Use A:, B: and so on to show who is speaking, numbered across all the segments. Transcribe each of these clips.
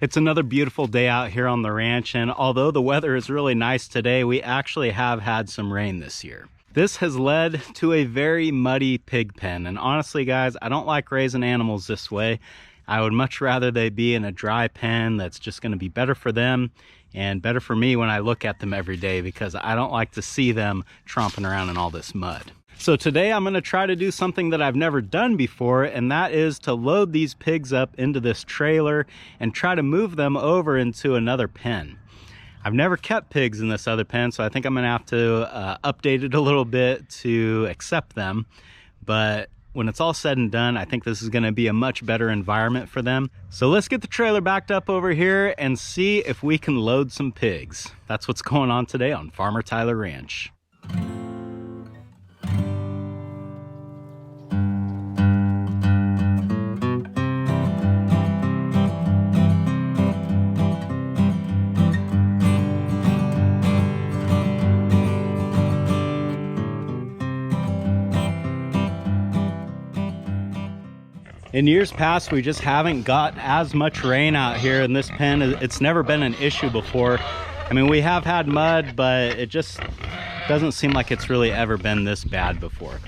A: It's another beautiful day out here on the ranch, and although the weather is really nice today, we actually have had some rain this year. This has led to a very muddy pig pen, and honestly guys, I don't like raising animals this way. I would much rather they be in a dry pen that's just going to be better for them and better for me when I look at them every day, because I don't like to see them tromping around in all this mud. So today I'm going to try to do something that I've never done before, and that is to load these pigs up into this trailer and try to move them over into another pen. I've never kept pigs in this other pen, so I think I'm going to have to update it a little bit to accept them. But when it's all said and done, I think this is going to be a much better environment for them. So let's get the trailer backed up over here and see if we can load some pigs. That's what's going on today on Farmer Tyler Ranch. In years past, we just haven't got as much rain out here in this pen. It's never been an issue before. I mean, we have had mud, but it just doesn't seem like it's really ever been this bad before.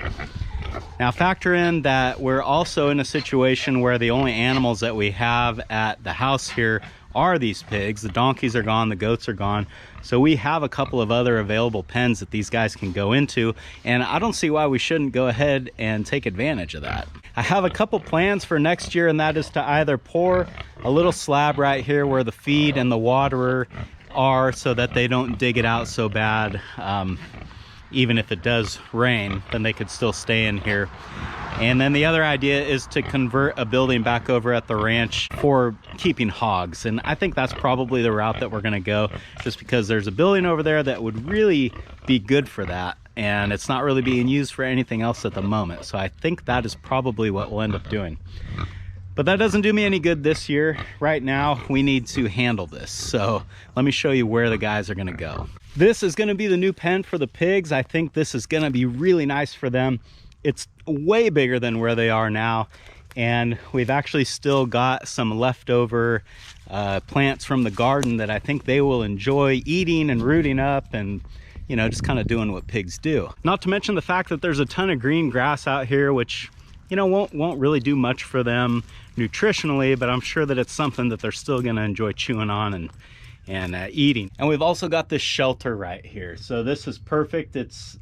A: Now factor in that we're also in a situation where the only animals that we have at the house here are these pigs. The donkeys are gone, the goats are gone. So we have a couple of other available pens that these guys can go into, and I don't see why we shouldn't go ahead and take advantage of that. I have a couple plans for next year, and that is to either pour a little slab right here where the feed and the waterer are so that they don't dig it out so bad. Even if it does rain, then they could still stay in here. And then the other idea is to convert a building back over at the ranch for keeping hogs. And I think that's probably the route that we're gonna go, just because there's a building over there that would really be good for that. And it's not really being used for anything else at the moment. So I think that is probably what we'll end up doing. But that doesn't do me any good this year. Right now, we need to handle this. So let me show you where the guys are gonna go. This is gonna be the new pen for the pigs. I think this is gonna be really nice for them. It's way bigger than where they are now. And we've actually still got some leftover plants from the garden that I think they will enjoy eating and rooting up, and you know, just kind of doing what pigs do. Not to mention the fact that there's a ton of green grass out here, which, you know, won't really do much for them nutritionally, but I'm sure that it's something that they're still gonna enjoy chewing on and eating. And we've also got this shelter right here. So this is perfect. It's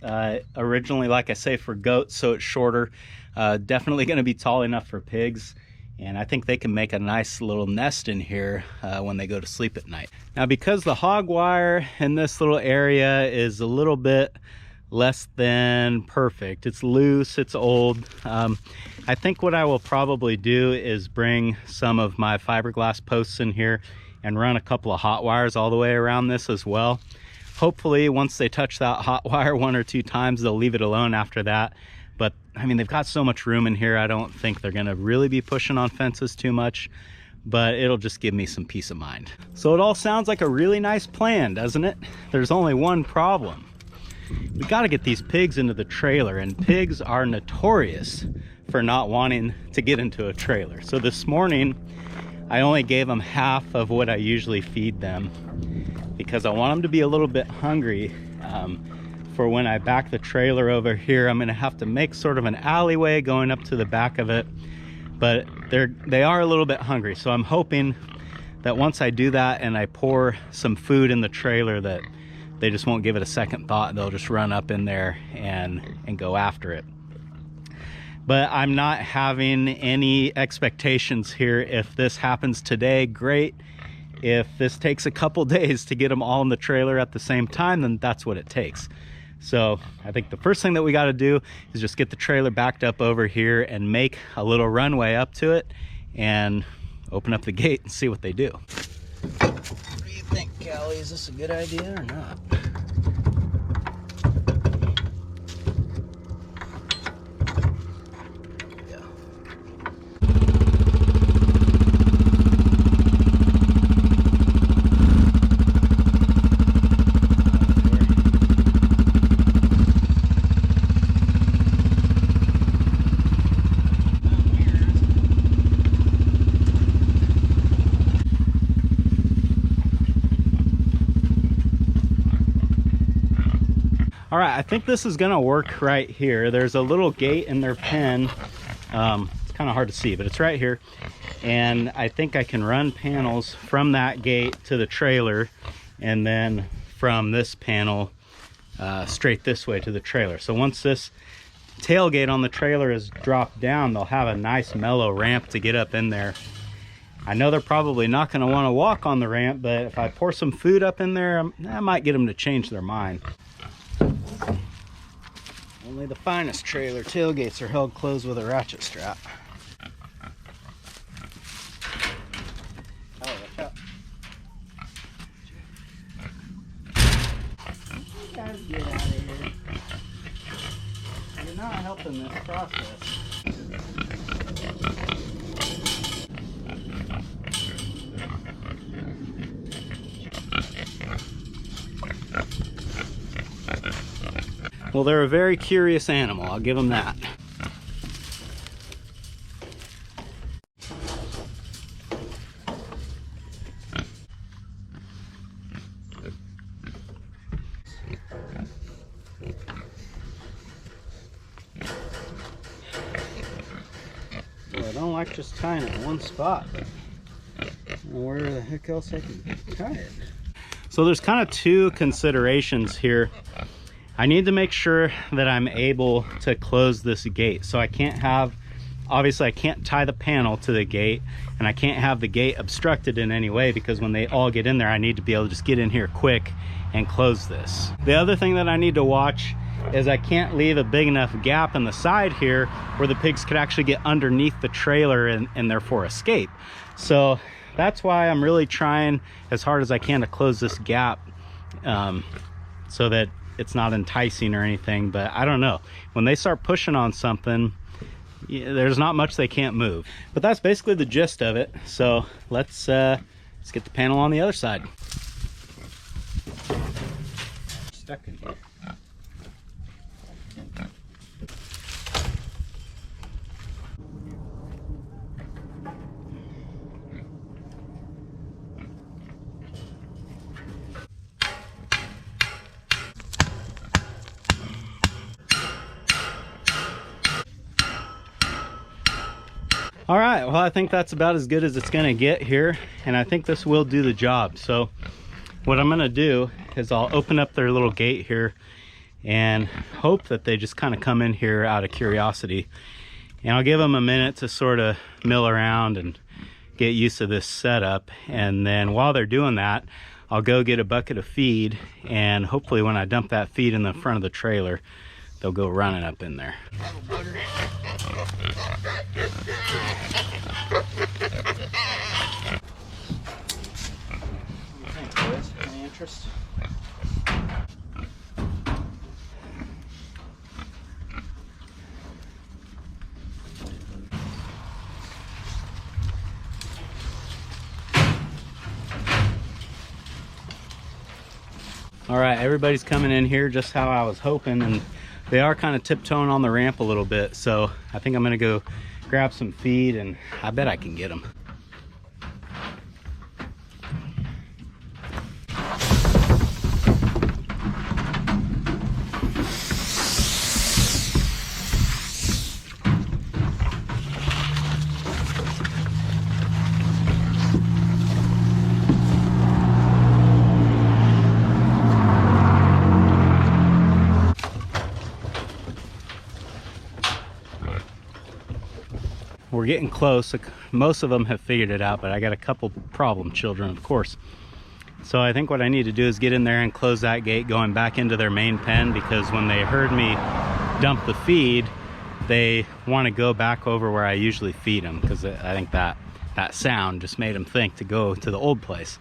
A: originally, like I say, for goats, so it's shorter. Definitely gonna be tall enough for pigs. And I think they can make a nice little nest in here when they go to sleep at night. Now, because the hog wire in this little area is a little bit less than perfect, it's loose, it's old, I think what I will probably do is bring some of my fiberglass posts in here and run a couple of hot wires all the way around this as well. Hopefully, once they touch that hot wire 1 or 2 times, they'll leave it alone after that. But I mean, they've got so much room in here, I don't think they're gonna really be pushing on fences too much, but it'll just give me some peace of mind. So it all sounds like a really nice plan, doesn't it? There's only one problem. We gotta get these pigs into the trailer, and pigs are notorious for not wanting to get into a trailer. So this morning, I only gave them half of what I usually feed them because I want them to be a little bit hungry. For when I back the trailer over here, I'm gonna have to make sort of an alleyway going up to the back of it, but they are a little bit hungry. So I'm hoping that once I do that and I pour some food in the trailer, that they just won't give it a second thought. They'll just run up in there and go after it. But I'm not having any expectations here. If this happens today, great. If this takes a couple days to get them all in the trailer at the same time, then that's what it takes. So I think the first thing that we got to do is just get the trailer backed up over here and make a little runway up to it and open up the gate and see what they do. What do you think, Callie? Is this a good idea or not? All right, I think this is gonna work right here. There's a little gate in their pen. It's kind of hard to see, but it's right here. And I think I can run panels from that gate to the trailer, and then from this panel straight this way to the trailer. So once this tailgate on the trailer is dropped down, they'll have a nice mellow ramp to get up in there. I know they're probably not going to want to walk on the ramp, but if I pour some food up in there, I might get them to change their mind. Only the finest trailer tailgates are held closed with a ratchet strap. Oh, watch out. You guys get out of here. You're not helping this process. Well, they're a very curious animal, I'll give them that. Well, I don't like just tying it in one spot, but where the heck else I can tie it? So there's kind of two considerations here. I need to make sure that I'm able to close this gate. So I can't have, obviously I can't tie the panel to the gate, and I can't have the gate obstructed in any way, because when they all get in there, I need to be able to just get in here quick and close this. The other thing that I need to watch is I can't leave a big enough gap in the side here where the pigs could actually get underneath the trailer and therefore escape. So that's why I'm really trying as hard as I can to close this gap so that it's not enticing or anything. But I don't know, when they start pushing on something, there's not much they can't move. But that's basically the gist of it. So let's get the panel on the other side. Stuck in here. All right, well, I think that's about as good as it's gonna get here, and I think this will do the job. So what I'm gonna do is I'll open up their little gate here and hope that they just kind of come in here out of curiosity. And I'll give them a minute to sort of mill around and get used to this setup. And then while they're doing that, I'll go get a bucket of feed, and hopefully when I dump that feed in the front of the trailer, they'll go running up in there. Thanks, boys. Any interest? All right, everybody's coming in here just how I was hoping, and they are kind of tiptoeing on the ramp a little bit. So I think I'm gonna go grab some feed, and I bet I can get them. We're getting close. Most of them have figured it out, but I got a couple problem children, of course. So I think what I need to do is get in there and close that gate going back into their main pen, because when they heard me dump the feed, they want to go back over where I usually feed them, because I think that sound just made them think to go to the old place.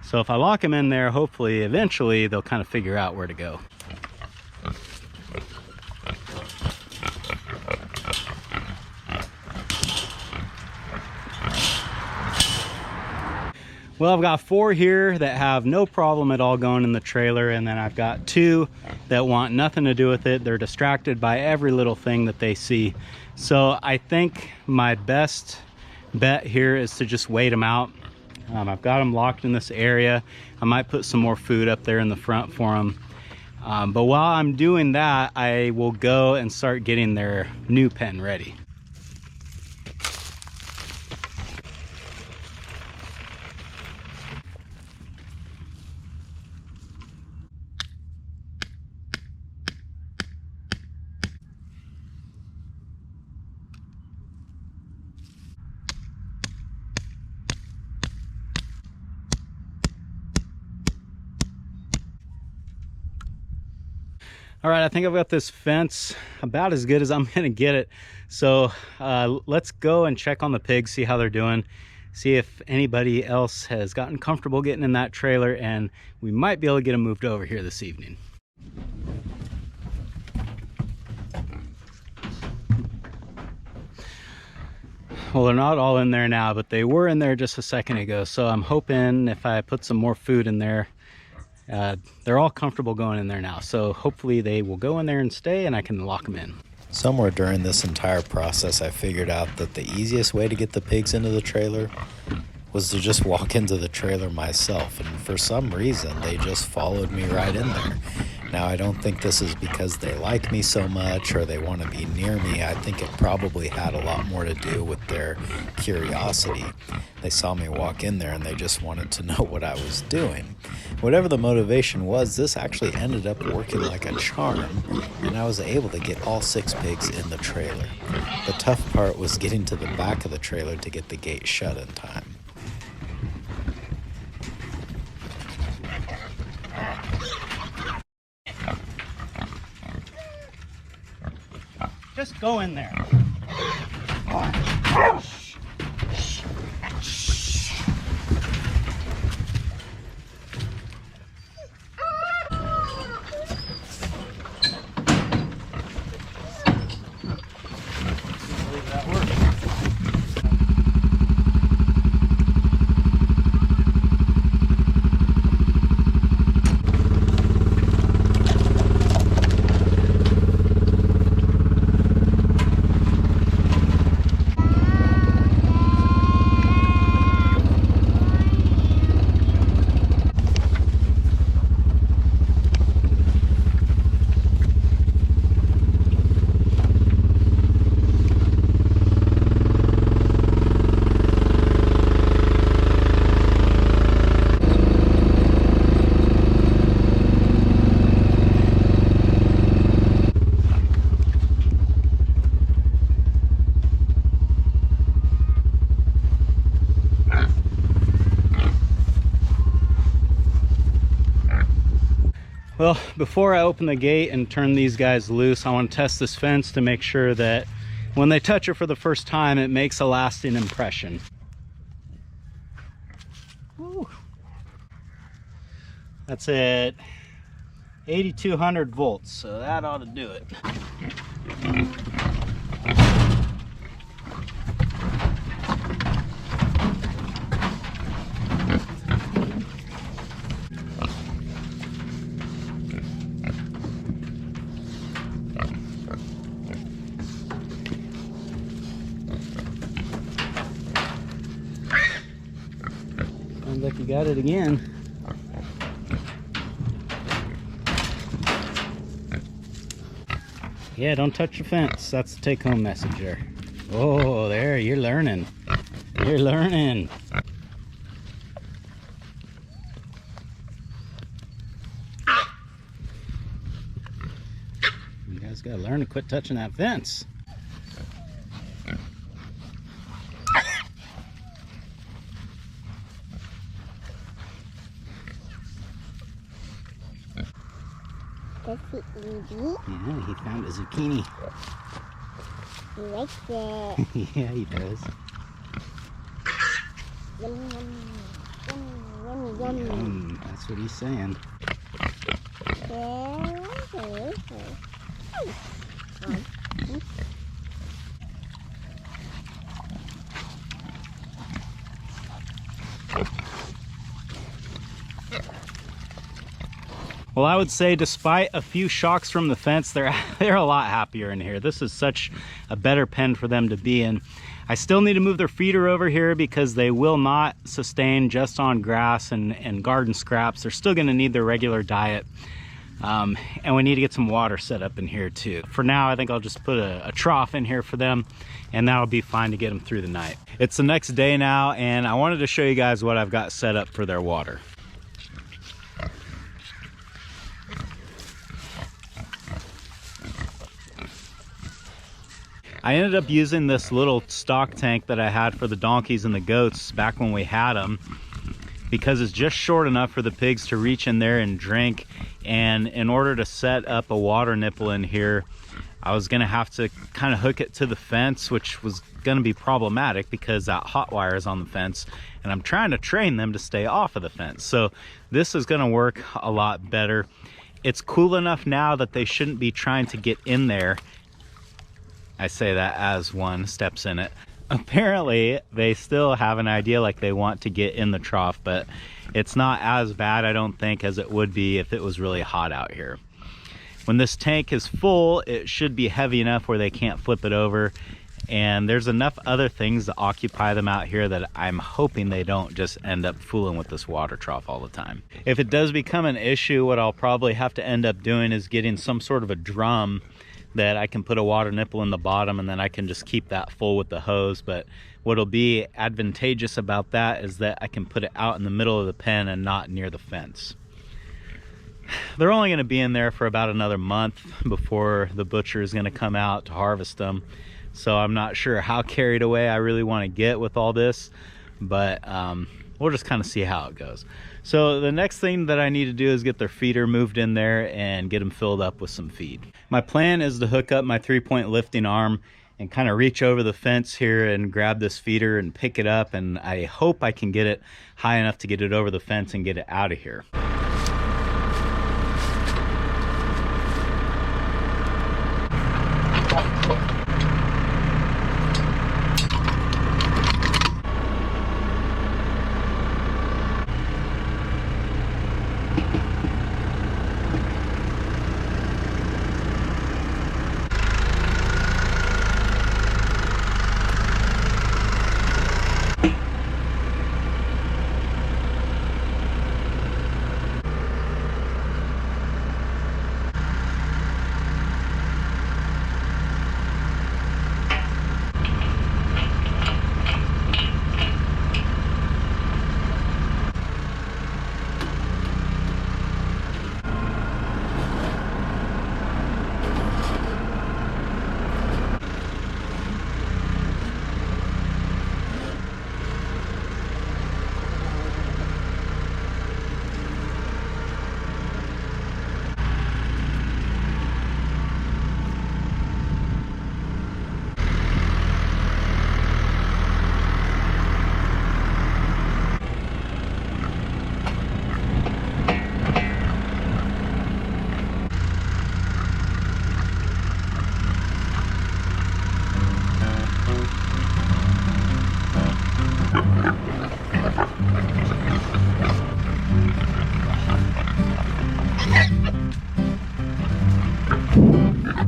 A: So if I lock them in there, hopefully eventually they'll kind of figure out where to go. Well, I've got 4 here that have no problem at all going in the trailer, and then I've got 2 that want nothing to do with it. They're distracted by every little thing that they see. So I think my best bet here is to just wait them out. I've got them locked in this area. I might put some more food up there in the front for them. But while I'm doing that, I will go and start getting their new pen ready. All right, I think I've got this fence about as good as I'm gonna get it. So let's go and check on the pigs, see how they're doing, see if anybody else has gotten comfortable getting in that trailer, and we might be able to get them moved over here this evening. Well, they're not all in there now, but they were in there just a second ago. So I'm hoping if I put some more food in there, they're all comfortable going in there now. So hopefully they will go in there and stay, and I can lock them in.
B: Somewhere during this entire process, I figured out that the easiest way to get the pigs into the trailer was to just walk into the trailer myself. And for some reason, they just followed me right in there. Now, I don't think this is because they like me so much or they want to be near me. I think it probably had a lot more to do with their curiosity. They saw me walk in there and they just wanted to know what I was doing. Whatever the motivation was, this actually ended up working like a charm, and I was able to get all 6 pigs in the trailer. The tough part was getting to the back of the trailer to get the gate shut in time.
A: Just go in there. Well, before I open the gate and turn these guys loose, I want to test this fence to make sure that when they touch it for the first time, it makes a lasting impression. Woo. That's at 8,200 volts, so that ought to do it. Sounds like you got it again. Yeah, don't touch the fence. That's the take-home message there. Oh, there, you're learning. You're learning. You guys gotta learn to quit touching that fence.
C: Does he eat it?
A: Yeah, he found a zucchini.
C: He likes it.
A: Yeah, he does.
C: Yum, yum, yum, yum, yum.
A: That's what he's saying. Well, I would say despite a few shocks from the fence, they're a lot happier in here. This is such a better pen for them to be in. I still need to move their feeder over here because they will not sustain just on grass and garden scraps. They're still gonna need their regular diet. And we need to get some water set up in here too. For now, I think I'll just put a trough in here for them, and that'll be fine to get them through the night. It's the next day now, and I wanted to show you guys what I've got set up for their water. I ended up using this little stock tank that I had for the donkeys and the goats back when we had them, because it's just short enough for the pigs to reach in there and drink. And in order to set up a water nipple in here, I was gonna have to kind of hook it to the fence, which was gonna be problematic because that hot wire is on the fence, and I'm trying to train them to stay off of the fence. So this is gonna work a lot better. It's cool enough now that they shouldn't be trying to get in there. I say that as one steps in it. Apparently they still have an idea like they want to get in the trough, but it's not as bad, I don't think, as it would be if it was really hot out here. When this tank is full, it should be heavy enough where they can't flip it over, and there's enough other things to occupy them out here that I'm hoping they don't just end up fooling with this water trough all the time. If it does become an issue, what I'll probably have to end up doing is getting some sort of a drum that I can put a water nipple in the bottom, and then I can just keep that full with the hose. But what'll be advantageous about that is that I can put it out in the middle of the pen and not near the fence. They're only going to be in there for about another month before the butcher is going to come out to harvest them, so I'm not sure how carried away I really want to get with all this, but we'll just kind of see how it goes. So the next thing that I need to do is get their feeder moved in there and get them filled up with some feed. My plan is to hook up my 3-point lifting arm and kind of reach over the fence here and grab this feeder and pick it up, and I hope I can get it high enough to get it over the fence and get it out of here.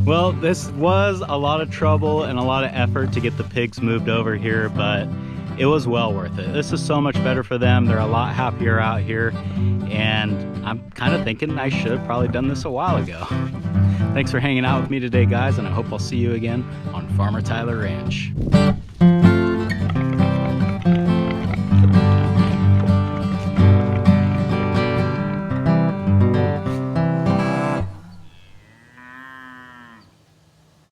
A: Well, this was a lot of trouble and a lot of effort to get the pigs moved over here, but it was well worth it. This is so much better for them. They're a lot happier out here, and I'm kind of thinking I should have probably done this a while ago. Thanks for hanging out with me today, guys, and I hope I'll see you again on Farmer Tyler Ranch.